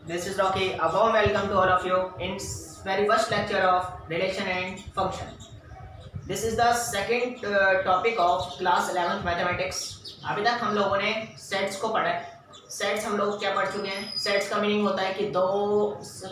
This is Rocky. A warm welcome to all of you in very first lecture of relation and function. This is the second topic of class 11th mathematics. अभी तक हम लोगों ने sets को पढ़ा है. Sets हम लोग क्या पढ़ चुके हैं. सेट्स का मीनिंग होता है कि दो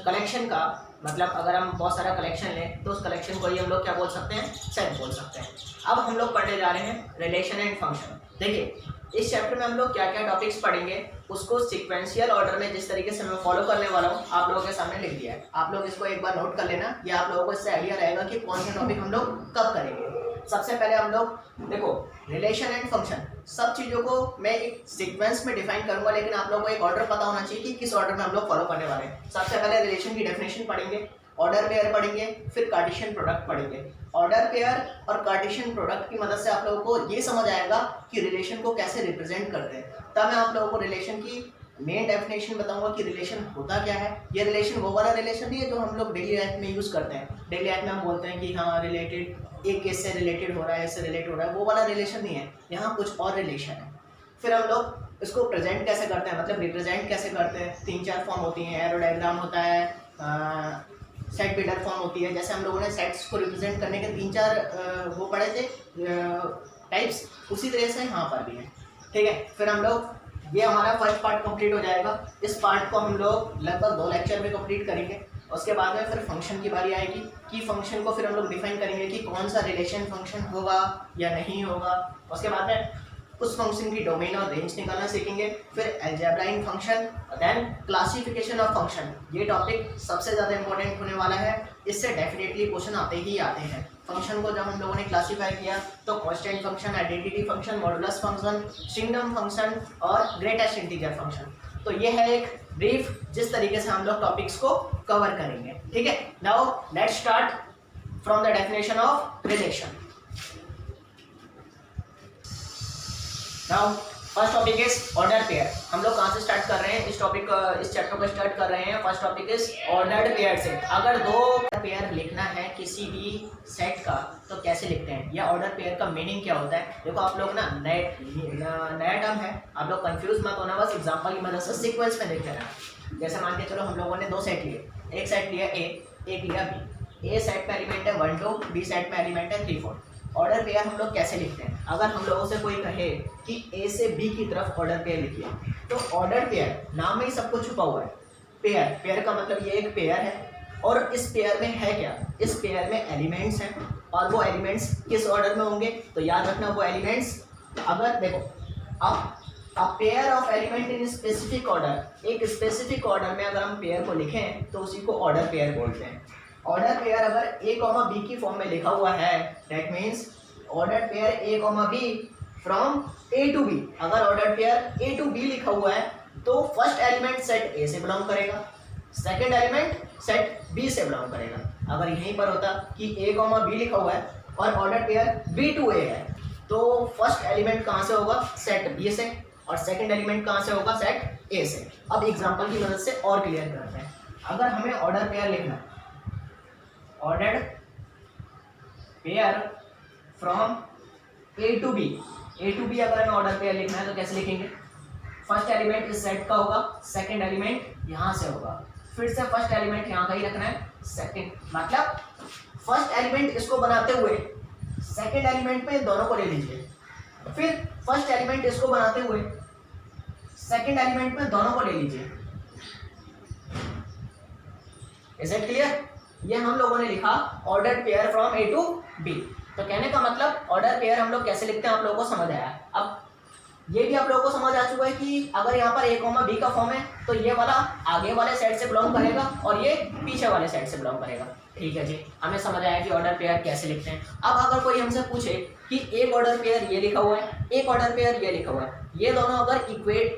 कलेक्शन का मतलब अगर हम बहुत सारा कलेक्शन लें तो उस कलेक्शन को ही हम लोग क्या बोल सकते हैं, सेट बोल सकते हैं. अब हम लोग पढ़ने जा रहे हैं रिलेशन एंड फंक्शन. देखिए इस चैप्टर में हम लोग क्या क्या टॉपिक्स पढ़ेंगे उसको सीक्वेंशियल ऑर्डर में जिस तरीके से मैं फॉलो करने वाला हूँ आप लोगों के सामने लिख दिया है. आप लोग इसको एक बार नोट कर लेना, या आप लोगों को इससे आइडिया रहेगा कि कौन सा टॉपिक हम लोग कब करेंगे. सबसे पहले हम लोग देखो रिलेशन एंड फंक्शन सब चीज़ों को मैं एक सीक्वेंस में डिफाइन करूंगा, लेकिन आप लोगों को एक ऑर्डर पता होना चाहिए कि किस ऑर्डर में हम लोग फॉलो करने वाले हैं. सबसे पहले रिलेशन की डेफिनेशन पढ़ेंगे, ऑर्डर पेयर पढ़ेंगे, फिर कार्टेशियन प्रोडक्ट पढ़ेंगे. ऑर्डर पेयर और कार्टेशियन प्रोडक्ट की मदद से आप लोगों को ये समझ आएगा कि रिलेशन को कैसे रिप्रेजेंट करते हैं. तब मैं आप लोगों को रिलेशन की मेन डेफिनेशन बताऊंगा कि रिलेशन होता क्या है. ये रिलेशन वो वाला रिलेशन नहीं है जो हम लोग डेली लाइफ में यूज़ करते हैं. डेली लाइफ में हम बोलते हैं कि हाँ रिलेटेड एक केस से रिलेटेड हो रहा है, इससे रिलेट हो रहा है, वो वाला रिलेशन नहीं है. यहाँ कुछ और रिलेशन है. फिर हम लोग इसको प्रेजेंट कैसे करते हैं, मतलब रिप्रेजेंट कैसे करते हैं. 3-4 फॉर्म होती हैं. एरो डायग्राम होता है, सेट बिल्डर फॉर्म होती है. जैसे हम लोगों ने सेट्स को रिप्रेजेंट करने के 3-4 वो पढ़े थे टाइप्स, उसी तरह से यहाँ पर भी है. ठीक है. फिर हम लोग ये हमारा फर्स्ट पार्ट कंप्लीट हो जाएगा. इस पार्ट को हम लोग लगभग 2 लेक्चर में कंप्लीट करेंगे. उसके बाद में फिर फंक्शन की बारी आएगी कि फंक्शन को फिर हम लोग डिफाइन करेंगे कि कौन सा रिलेशन फंक्शन होगा या नहीं होगा. उसके बाद में उस फंक्शन की डोमेन और रेंज निकालना सीखेंगे. फिर algebraic function, then classification of function. ये टॉपिक सबसे ज़्यादा इंपॉर्टेंट होने वाला है. इससे डेफिनेटली क्वेश्चन आते ही आते हैं. फंक्शन को जब हम लोगों ने क्लासीफाई किया तो constant function, identity function, modulus function, signum function और ग्रेटेस्ट इंटीजर फंक्शन. तो ये है एक ब्रीफ जिस तरीके से हम लोग टॉपिक्स को कवर करेंगे. ठीक है. Now let's start from the definition of relation. Now first topic is order pair. हम लोग कहाँ से स्टार्ट कर रहे हैं इस टॉपिक इस चैप्टर को स्टार्ट कर रहे हैं. First topic is ordered pair से. अगर 2 पेयर लिखना है किसी भी सेट का तो कैसे लिखते हैं, या ऑर्डर पेयर का मीनिंग क्या होता है. देखो आप लोग ना नया टर्म है, आप लोग कंफ्यूज मत होना. बस एग्जांपल की मदद से सीक्वेंस में देखते रहना. जैसे मान के चलो हम लोगों ने 2 सेट लिए. एक सेट लिया ए, एक लिया बी. ए सेट में एलिमेंट है 1 2, बी सेट में एलिमेंट है 3 4. ऑर्डर पेयर हम लोग कैसे लिखते हैं. अगर हम लोगों से कोई कहे कि ए से बी की तरफ ऑर्डर पेयर लिखिए, तो ऑर्डर पेयर नाम में ही सब कुछ छुपा हुआ है. पेयर, पेयर का मतलब ये एक पेयर है और इस पेयर में है क्या, इस पेयर में एलिमेंट्स हैं और वो एलिमेंट्स किस ऑर्डर में होंगे. तो याद रखना वो एलिमेंट्स, अगर देखो अब pair of element in specific order, एक स्पेसिफिक ऑर्डर में अगर हम पेयर को लिखें तो उसी को ऑर्डर पेयर बोलते हैं. ऑर्डर पेयर अगर ए कॉमा बी की फॉर्म में लिखा हुआ है that means order pair A comma B from A to B. अगर order pair A to B लिखा हुआ है तो फर्स्ट एलिमेंट सेट ए से बिलोंग करेगा, सेकंड एलिमेंट सेट बी से बिलोंग करेगा. अगर यहीं पर होता कि ए कॉमा बी लिखा हुआ है और ऑर्डर पेयर बी टू ए है तो फर्स्ट एलिमेंट कहाँ से होगा, सेट बी से, और सेकंड एलिमेंट कहाँ से होगा, सेट ए से. अब एग्जांपल की मदद से और क्लियर करते हैं. अगर हमें ऑर्डर पेयर लिखना है, ordered pair from A to B, A to B अगर हमें ऑर्डर पेयर लिखना है तो कैसे लिखेंगे. फर्स्ट एलिमेंट इस सेट का होगा, सेकंड एलिमेंट यहाँ से होगा, फिर से फर्स्ट एलिमेंट यहाँ का ही रखना है, सेकंड मतलब फर्स्ट एलिमेंट इसको बनाते हुए सेकंड एलिमेंट पे दोनों को ले लीजिए, फिर फर्स्ट एलिमेंट इसको बनाते हुए सेकंड एलिमेंट पे दोनों को ले लीजिए. Is it clear. ये हम लोगों ने लिखा order pair from A to B. तो कहने का मतलब ऑर्डर पेयर हम लोग कैसे लिखते हैं आप लोगों को समझ आया. अब ये भी आप लोगों को समझ आ चुका है कि अगर यहाँ पर ए कॉमा बी का फॉर्म है तो ये वाला आगे वाले सेट से बिलोंग करेगा और ये पीछे वाले सेट से बिलोंग करेगा. ठीक है जी, हमें समझ आया कि ऑर्डर पेयर कैसे लिखते हैं. अब अगर कोई हमसे पूछे कि एक ऑर्डर पेयर ये लिखा हुआ है, एक ऑर्डर पेयर ये लिखा हुआ है, ये दोनों अगर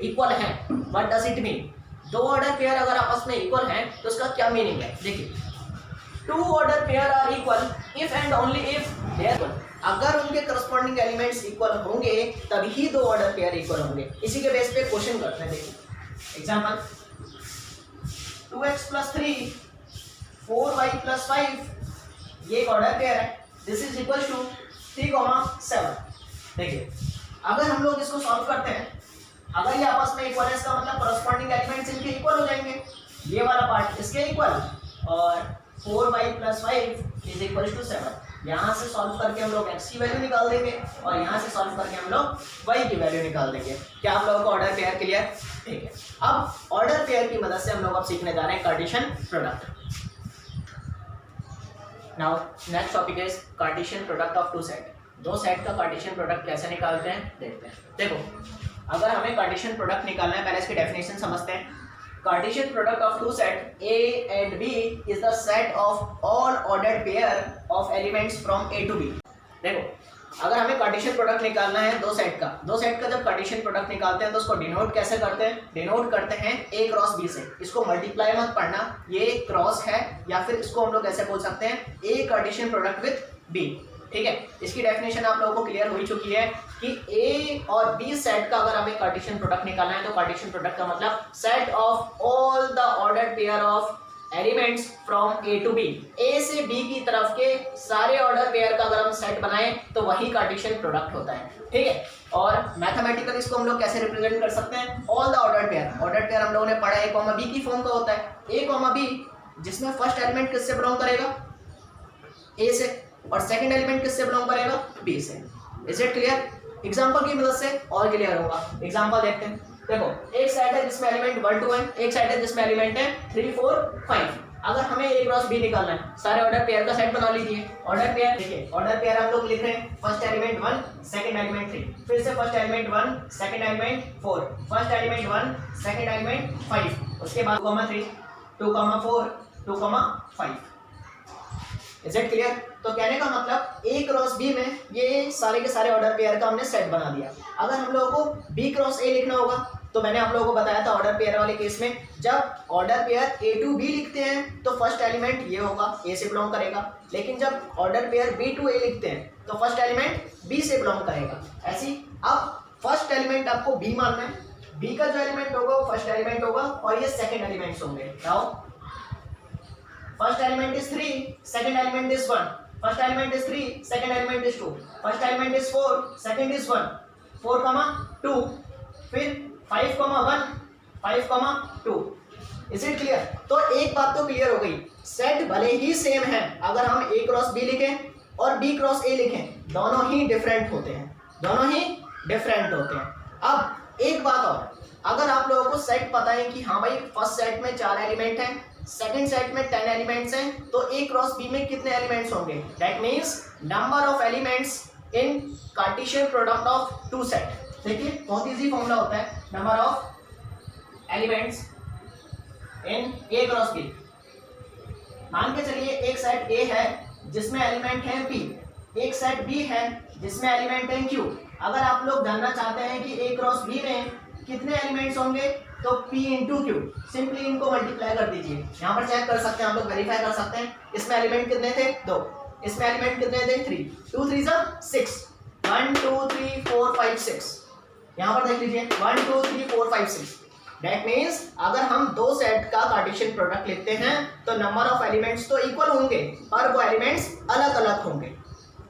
इक्वल हैं, what does it mean. 2 order pair अगर आपस में इक्वल हैं तो उसका क्या मीनिंग है. देखिए 2 order pair are equal if and only if they are equal. अगर उनके करस्पॉन्डिंग एलिमेंट्स इक्वल होंगे तभी 2 ऑर्डर पेयर इक्वल होंगे. इसी के बेस पे क्वेश्चन करते हैं. देखिए एग्जांपल 2x + 3 4y + 5 ये एक ऑर्डर पेयर है. This is equal to 3, 7. देखिए अगर हम लोग इसको सॉल्व करते हैं, अगर ये आपस में इक्वल है इसका मतलब करस्पॉन्डिंग एलिमेंट्स इनके इक्वल हो जाएंगे. ये वाला पार्ट इसके इक्वल, और 4y + 5 = 7। यहाँ से सॉल्व करके हम लोग x की वैल्यू निकाल देंगे और यहाँ से सॉल्व करके हम लोग y की वैल्यू निकाल देंगे। क्या आप लोगों को ऑर्डर पेयर क्लियर? ठीक है। अब ऑर्डर पेयर की मदद से हम लोग अब सीखने जा रहे हैं Cartesian product. Now next topic is Cartesian product of two set. दो सेट का कार्टेशियन प्रोडक्ट कैसे निकालते हैं देखते हैं। देखो, अगर हमें कार्टेशियन प्रोडक्ट निकालना है, पहले इसकी डेफिनेशन समझते हैं। Cartesian product of two set A and B is the set of all ordered pair of elements from A to B। देखो, अगर हमें कार्टेशियन प्रोडक्ट निकालना है दो सेट का जब कार्टेशियन प्रोडक्ट निकालते हैं तो उसको डिनोट कैसे करते हैं? डिनोट करते हैं A क्रॉस B से। इसको मल्टीप्लाई मत पढ़ना, ये क्रॉस है, या फिर इसको हम लोग ऐसे बोल सकते हैं A Cartesian product with B। ठीक है, इसकी डेफिनेशन आप लोगों को क्लियर हो चुकी है कि ए और बी सेट का अगर हमें कार्टेशियन प्रोडक्ट निकालना है तो कार्टेशियन प्रोडक्ट का मतलब set of all the ordered pair of elements from A to B. A से बी की तरफ के सारे ऑर्डर पेयर का अगर हम सेट बनाएं तो वही कार्टेशियन प्रोडक्ट होता है। ठीक है, और मैथमेटिकली इसको हम लोग कैसे रिप्रेजेंट कर सकते हैं? All the ordered pair. Ordered pair हम लोगों ने पढ़ा ए कॉमा बी की फॉर्म का होता है। ए कॉमा बी जिसमें फर्स्ट एलिमेंट किससे बिलोंग करेगा? ए से, और सेकंड एलिमेंट किससे बिलोंग करेगा? बी से। Is it clear? एग्जांपल की मदद से और क्लियर होगा। एग्जांपल देखते हैं। देखो, एक सेट है जिसमें एलिमेंट 1 2 है, एक सेट है जिसमें एलिमेंट है 3 4 5। अगर हमें ए क्रॉस बी निकालना है, सारे ऑर्डर पेयर का सेट बना लीजिए। ऑर्डर पेयर देखिए, ऑर्डर पेयर हम लोग लिख रहे हैं फर्स्ट एलिमेंट 1, सेकंड एलिमेंट 3, फिर से first element 1, second element 4, first element 1, second element 5, उसके बाद 2, 3, 2, 4, 2, 5। Is it clear? तो कहने का मतलब ए क्रॉस बी में ये सारे के सारे ऑर्डर पेयर का हमने सेट बना दिया। अगर हम लोगों को बी क्रॉस ए लिखना होगा तो मैंने आप लोगों को बताया था ऑर्डर पेयर वाले केस में जब order pair A to B लिखते हैं तो फर्स्ट एलिमेंट ये होगा, ए से बिलोंग करेगा। लेकिन जब ऑर्डर पेयर बी टू ए लिखते हैं तो फर्स्ट एलिमेंट बी से बिलोंग करेगा। ऐसी अब फर्स्ट एलिमेंट आपको बी मानना है, बी का जो एलिमेंट होगा वो फर्स्ट एलिमेंट होगा और ये सेकेंड एलिमेंट्स होंगे। Now first element is 3, second element is 1, first element is 3, second element is 2, first element is 4, second is 1, 4, 2, फिर 5, 1, 5, 2। Is it clear? तो एक बात तो क्लियर हो गई, सेट भले ही सेम है, अगर हम ए क्रॉस बी लिखें और बी क्रॉस ए लिखें दोनों ही डिफरेंट होते हैं, दोनों ही डिफरेंट होते हैं। अब एक बात और, अगर आप लोगों को सेट पता है कि हाँ भाई फर्स्ट सेट में 4 एलिमेंट हैं, सेकेंड सेट में 10 एलिमेंट्स हैं, तो ए क्रॉस बी में कितने एलिमेंट्स होंगे? That means number of elements in Cartesian product of two set. देखिए बहुत इजी फॉर्मूला होता है, number of elements in A cross B. मान के चलिए एक सेट ए है जिसमें एलिमेंट है पी, एक सेट बी है जिसमें एलिमेंट है क्यू। अगर आप लोग जानना चाहते हैं कि ए क्रॉस बी में कितने एलिमेंट्स होंगे तो P इंटू क्यू, सिंपली इनको मल्टीप्लाई कर दीजिए। यहाँ पर चेक कर सकते हैं, आप लोग वेरीफाई कर सकते हैं। इसमें एलिमेंट कितने थे? 2, इसमें एलिमेंट कितने थे? 3, 2 3 6, 1 2 3 4 5 6। यहाँ पर देख लीजिए 1 2 3 4 5 6। दैट मीन्स अगर हम दो सेट का कार्टेशियन प्रोडक्ट लिखते हैं तो नंबर ऑफ एलिमेंट्स तो इक्वल होंगे पर वो एलिमेंट्स अलग अलग होंगे।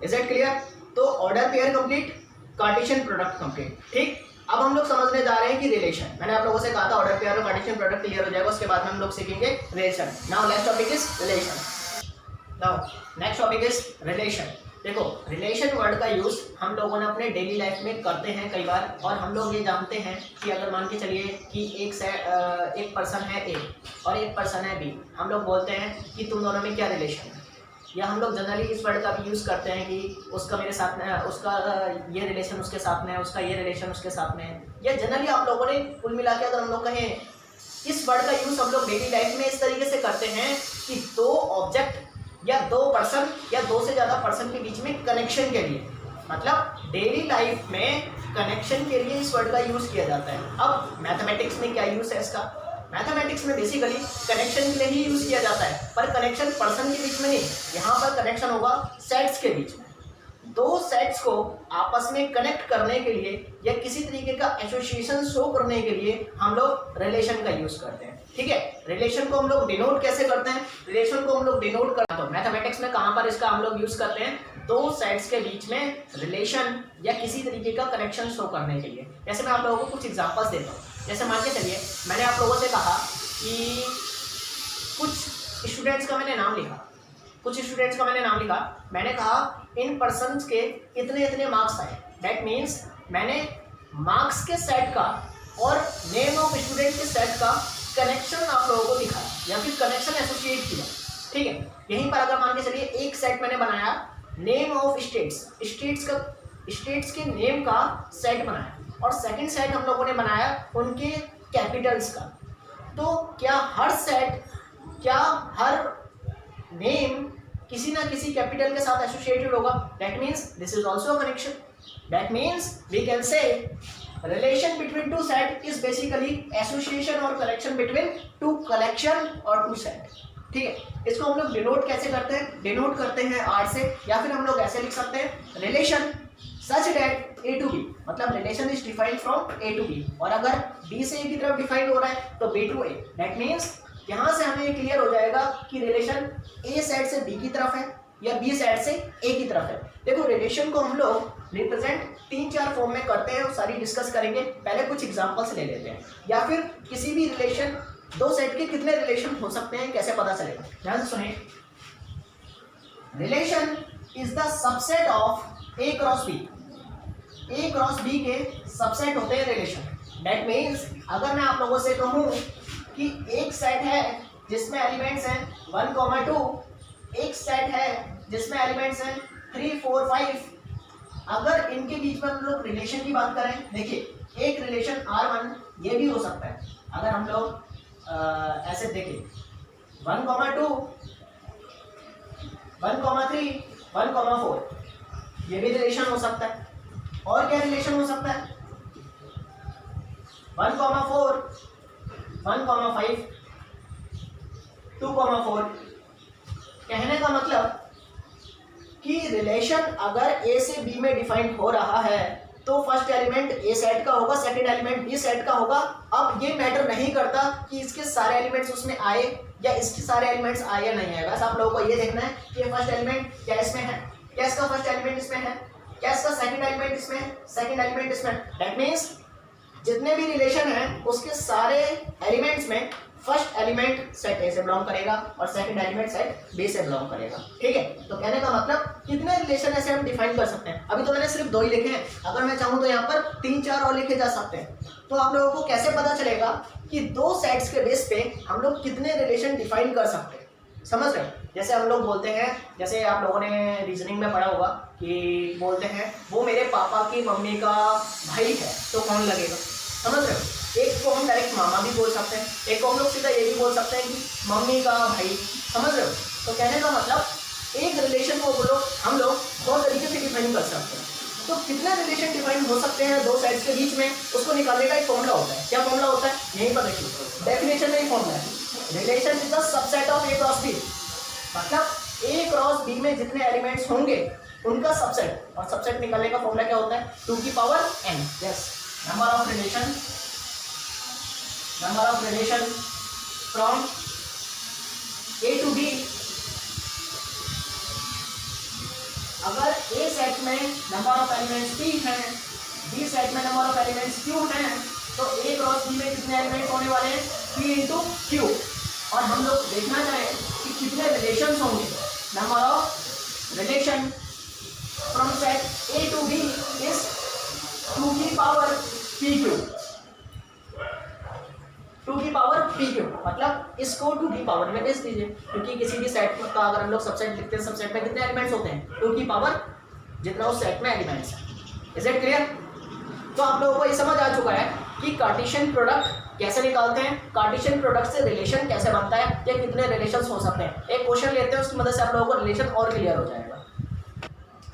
Is it clear? तो order pair complete, Cartesian product complete. ठीक, अब हम लोग समझने जा रहे हैं कि रिलेशन। मैंने आप लोगों से कहा था ऑर्डर पेयर और कार्टेशियन प्रोडक्ट क्लियर हो जाएगा, उसके बाद में हम लोग सीखेंगे relation. Now next topic is relation. Now next topic is relation. देखो, रिलेशन वर्ड का यूज हम लोगों ने अपने डेली लाइफ में करते हैं कई बार, और हम लोग ये जानते हैं कि अगर मान के चलिए कि एक पर्सन है ए और एक पर्सन है बी, हम लोग बोलते हैं कि तुम दोनों में क्या रिलेशन है, या हम लोग जनरली इस वर्ड का भी यूज़ करते हैं कि उसका मेरे साथ में है, उसका ये रिलेशन उसके साथ में है, उसका ये रिलेशन उसके साथ में है। या जनरली आप लोगों ने कुल मिला के अगर हम लोग कहें, इस वर्ड का यूज़ हम लोग डेली लाइफ में इस तरीके से करते हैं कि दो ऑब्जेक्ट या दो पर्सन या दो से ज़्यादा पर्सन के बीच में कनेक्शन के लिए, मतलब डेली लाइफ में कनेक्शन के लिए इस वर्ड का यूज़ किया जाता है। अब मैथमेटिक्स में क्या यूज़ है इसका? मैथमेटिक्स में बेसिकली कनेक्शन के लिए ही यूज़ किया जाता है, पर कनेक्शन पर्सन के बीच में नहीं, यहाँ पर कनेक्शन होगा सेट्स के बीच में। दो सेट्स को आपस में कनेक्ट करने के लिए या किसी तरीके का एसोसिएशन शो करने के लिए हम लोग रिलेशन का यूज़ करते हैं। ठीक है, रिलेशन को हम लोग डिनोट कैसे करते हैं? रिलेशन को हम लोग डिनोट करते हैं तो मैथमेटिक्स में कहाँ पर इसका हम लोग यूज़ करते हैं? दो सेट्स के बीच में रिलेशन या किसी तरीके का कनेक्शन शो करने के लिए। जैसे मैं आप लोगों को कुछ एग्जांपल्स देता हूँ। जैसे मान के चलिए मैंने आप लोगों से कहा कि कुछ स्टूडेंट्स का मैंने नाम लिखा, मैंने कहा इन पर्सन्स के इतने इतने मार्क्स आए। दैट मीन्स मैंने मार्क्स के सेट का और नेम ऑफ स्टूडेंट के सेट का कनेक्शन आप लोगों को दिखाया या फिर कनेक्शन एसोसिएट किया। ठीक है, यहीं पर अगर मान के चलिए एक सेट मैंने बनाया नेम ऑफ स्टेट्स के नेम का सेट बनाया और सेकंड सेट हम लोगों ने बनाया उनके कैपिटल्स का। तो क्या हर नेम किसी ना किसी कैपिटल के साथ एसोसिएटेड होगा? That means this is also a connection. That means we can say relation between two set is basically association or connection between two collection और two set। ठीक है, इसको हम लोग डिनोट कैसे करते हैं? डिनोट करते हैं आर से, या फिर हम लोग ऐसे लिख सकते हैं relation such that A to B, मतलब relation is defined from A to B, और अगर बी से ए की तरफ डिफाइंड हो रहा है तो B to A. That means यहाँ से हमें क्लियर हो जाएगा कि रिलेशन ए साइड से बी की तरफ है या बी साइड से ए की तरफ है। देखो रिलेशन को हम लोग रिप्रेजेंट 3-4 फॉर्म में करते हैं और सारी डिस्कस करेंगे। पहले कुछ एग्जांपल्स ले लेते हैं, या फिर किसी भी रिलेशन दो सेट के कितने रिलेशन हो सकते हैं कैसे पता चलेगा। ध्यान से सुनिए, relation is the subset of A cross B. A cross B के सबसेट होते हैं रिलेशन। दैट मीन्स अगर मैं आप लोगों से कहूँ कि एक सेट है जिसमें एलिमेंट्स हैं 1, 2, एक सेट है जिसमें एलिमेंट्स हैं 3, 4, 5, अगर इनके बीच में हम लोग रिलेशन की बात करें, देखिए एक रिलेशन R1 ये भी हो सकता है। अगर हम लोग ऐसे देखें 1, 2, 1, 3, 1, 4 ये भी रिलेशन हो सकता है। और क्या रिलेशन हो सकता है? 1, 4, 1, 5, 2, 4। कहने का मतलब कि रिलेशन अगर ए से बी में डिफाइंड हो रहा है तो फर्स्ट एलिमेंट ए सेट का होगा, सेकंड एलिमेंट बी सेट का होगा। अब ये मैटर नहीं करता कि इसके सारे एलिमेंट्स उसमें आए या इसके सारे एलिमेंट्स आए या नहीं आए, बस आप लोगों को ये देखना है कि फर्स्ट एलिमेंट क्या इसमें है, क्या इसका फर्स्ट एलिमेंट इसमें है, क्या इसका सेकंड एलिमेंट इसमें है, सेकंड एलिमेंट इसमें। दैट मीन्स जितने भी रिलेशन हैं उसके सारे एलिमेंट्स में फर्स्ट एलिमेंट सेट ए से बिलोंग करेगा और सेकंड एलिमेंट सेट बी से बिलोंग करेगा। ठीक है, तो कहने का मतलब कितने रिलेशन ऐसे हम डिफाइन कर सकते हैं। अभी तो मैंने सिर्फ 2 ही लिखे हैं, अगर मैं चाहूँ तो यहाँ पर 3-4 और लिखे जा सकते हैं। तो आप लोगों को कैसे पता चलेगा कि 2 सेट्स के बेस पे हम लोग कितने रिलेशन डिफाइन कर सकते हैं? समझ रहे हैं? जैसे हम लोग बोलते हैं, जैसे आप लोगों ने रीजनिंग में पढ़ा होगा कि बोलते हैं वो मेरे पापा की मम्मी का भाई है, तो कौन लगेगा? समझ रहे हो? एक को हम डायरेक्ट मामा भी बोल सकते हैं, एक को हम लोग सीधा ये भी बोल सकते हैं कि मम्मी का भाई। समझ रहे हो? तो कहने का मतलब एक रिलेशन को हम लोग 2 तरीके से डिफाइन कर सकते हैं। तो कितने रिलेशन डिफाइन हो सकते हैं 2 साइड्स के बीच में, उसको निकालने का एक फॉर्मूला होता है। क्या फॉर्मूला होता है? यहीं पर देखिए, डेफिनेशन में ही फॉर्मूला है। Relation is the subset of A cross B, मतलब ए क्रॉस बी में जितने एलिमेंट्स होंगे उनका सबसेट, और सबसेट निकालने का फॉर्मूला क्या होता है? 2 की power n। Yes, number of relation from A to B. अगर ए सेट में नंबर ऑफ एलिमेंट्स p हैं, बी सेट में नंबर ऑफ एलिमेंट्स q हैं, तो ए क्रॉस बी में कितने एलिमेंट्स होने वाले हैं? p into q। और हम लोग देखना चाहें कि कितने रिलेशंस होंगे। Number of relation from set A to B is 2 की पावर pq। 2 की पावर pq, मतलब इसको 2 की पावर में भेज दीजिए, क्योंकि किसी भी सेट का अगर हम लोग सबसेट लिखते हैं, सबसेट में कितने एलिमेंट्स होते हैं? 2 की पावर जितना उस सेट में एलिमेंट्स है। Is it clear? तो आप लोगों को ये समझ आ चुका है कि कार्टेशियन प्रोडक्ट कैसे निकालते हैं, कार्टेशियन प्रोडक्ट से रिलेशन कैसे बनता है, या कितने रिलेशंस हो सकते हैं। एक क्वेश्चन लेते हैं, उसकी मदद से आप लोगों को रिलेशन और क्लियर हो जाएगा।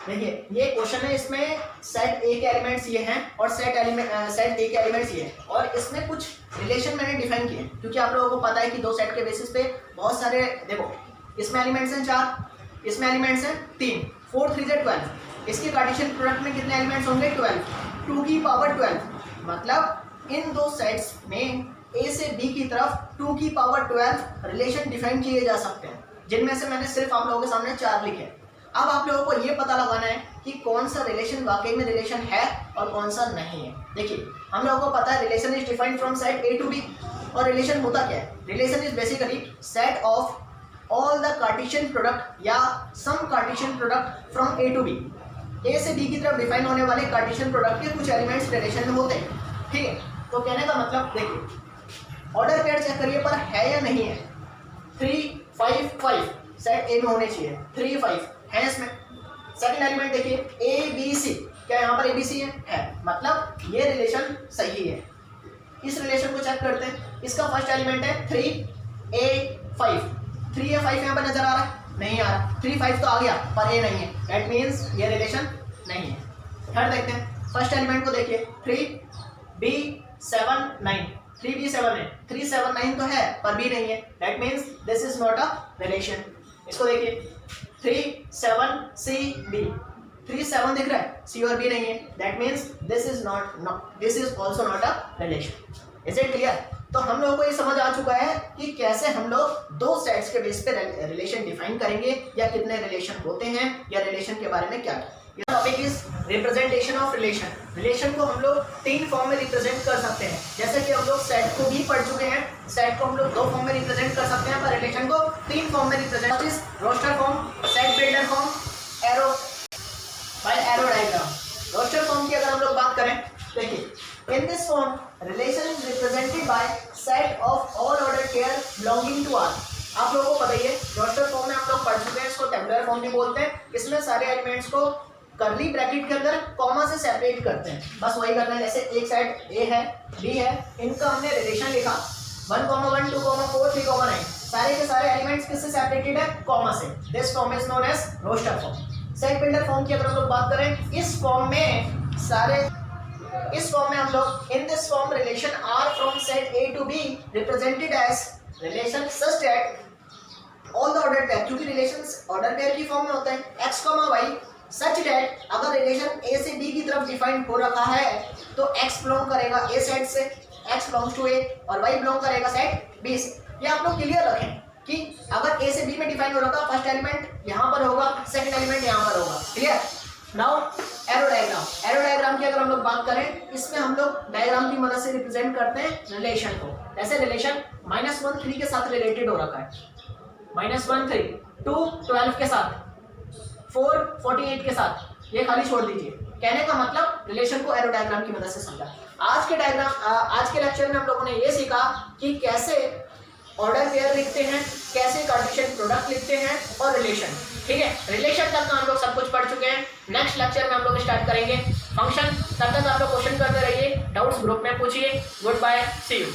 देखिए ये क्वेश्चन है, इसमें सेट ए के एलिमेंट्स ये हैं और सेट ए के एलिमेंट्स ये हैं, और इसमें कुछ रिलेशन मैंने डिफाइन किए, क्योंकि आप लोगों को पता है कि 2 सेट के बेसिस पे बहुत सारे, देखो इसमें एलिमेंट्स हैं 4, इसमें एलिमेंट्स हैं 3, 4 3 से 12। इसके कार्टेशियन प्रोडक्ट में कितने एलिमेंट्स होंगे? 12, 2 की पावर 12। मतलब इन 2 सेट्स में ए से बी की तरफ 2 की पावर 12 रिलेशन डिफाइन किए जा सकते हैं, जिनमें से मैंने सिर्फ आप लोगों के सामने 4 लिखे। अब आप लोगों को ये पता लगाना है कि कौन सा रिलेशन वाकई में रिलेशन है और कौन सा नहीं है। देखिए हम लोगों को पता है relation is defined from set A to B, और रिलेशन होता क्या है? Relation is basically set of all the Cartesian product या some Cartesian product from A to B. A से बी की तरफ डिफाइन होने वाले कार्टेशियन प्रोडक्ट के कुछ एलिमेंट्स रिलेशन में होते हैं। ठीक है, तो कहने का मतलब देखिए ऑर्डर पेयर चेक करिए पर है या नहीं है। 3 5 5 सेट ए में होने चाहिए, 3 5 है इसमें। सेकंड एलिमेंट देखिए ए बी सी, क्या यहाँ पर ए बी सी है, मतलब ये रिलेशन सही है। इस रिलेशन को चेक करते हैं। इसका फर्स्ट एलिमेंट है 3 A 5, 3 A 5 यहाँ पर नजर आ रहा है? नहीं आ रहा। 3 5 तो आ गया पर ए नहीं है, दैट मीन्स ये रिलेशन नहीं है। थर्ड देखते हैं, फर्स्ट एलिमेंट को देखिए 3 B 7 9, 3 B 7 है, 3 7 9 तो है पर B नहीं है, that means this is not a relation. इसको देखिए 3 7 C B, 3 7 दिख रहा है, C और B नहीं है, that means this is also not a relation. Is it clear? तो हम लोगों को ये समझ आ चुका है कि कैसे हम लोग दो सेट्स के बेस पे रिलेशन डिफाइन करेंगे या कितने रिलेशन होते हैं या रिलेशन के बारे में क्या। ये topic is representation of relation. Relation को हम लोग 3 फॉर्म में रिप्रेजेंट कर सकते हैं, जैसे कि हम लोग सेट को भी पढ़ चुके हैं। सेट को हम लोग 2 फॉर्म में रिप्रेजेंट कर सकते हैं, पर रिलेशन को 3 फॉर्म में represent, roster form, set builder form, arrow by arrow diagram. Roster form की अगर हम लोग बात करें, देखिए in this form relation is represented by set of all ordered pair belonging to R। आप लोगों को पता ही है, रोस्टर फॉर्म में हम लोग पढ़ चुके हैं, इसको टेबुलर फॉर्म भी बोलते हैं। इसमें सारे एलिमेंट्स को कर्ली ब्रैकेट के अंदर कॉमा से सेपरेट करते हैं, बस वही करना है। जैसे एक साइड ए है, बी है, इनका हमने रिलेशन लिखा 1, 1, 2, 4, 3, 9, सारे के सारे एलिमेंट्स किससे सेपरेटेड है? कॉमा से। This form is known as roster form. Set builder form की अगर हम लोग बात करें, इस फॉर्म में हम लोग in this form relation R from set A to B represented as relation such that all the order pair, क्योंकि रिलेशंस ऑर्डर पेयर की फॉर्म में होते हैं, x, y सच दैट अगर रिलेशन ए से बी की तरफ डिफाइन हो रखा है तो x बिलोंग करेगा ए सेट से, x बिलोंग्स टू ए, और y बिलोंग करेगा सेट बी से। ये आप लोग क्लियर रखें कि अगर ए से बी में डिफाइन हो रखा, फर्स्ट एलिमेंट यहाँ पर होगा, सेकंड एलिमेंट यहाँ पर होगा। Clear? Now arrow diagram. Arrow diagram की अगर हम लोग बात करें, इसमें हम लोग डायग्राम की मदद से रिप्रेजेंट करते हैं रिलेशन को। जैसे रिलेशन -1 3 के साथ रिलेटेड हो रखा है, -1 3, 2 12 के साथ, 4 48 के साथ, ये खाली छोड़ दीजिए। कहने का मतलब रिलेशन को एरो डायग्राम की मदद से समझा। आज के लेक्चर में हम लोगों ने ये सीखा कि कैसे ऑर्डर पेयर लिखते हैं, कैसे कार्टेशियन प्रोडक्ट लिखते हैं और रिलेशन। ठीक है, रिलेशन तक का हम लोग सब कुछ पढ़ चुके हैं। नेक्स्ट लेक्चर में हम लोग स्टार्ट करेंगे फंक्शन। तब तक आप लोग क्वेश्चन करते रहिए, डाउट्स ग्रुप में पूछिए। Good bye, see you.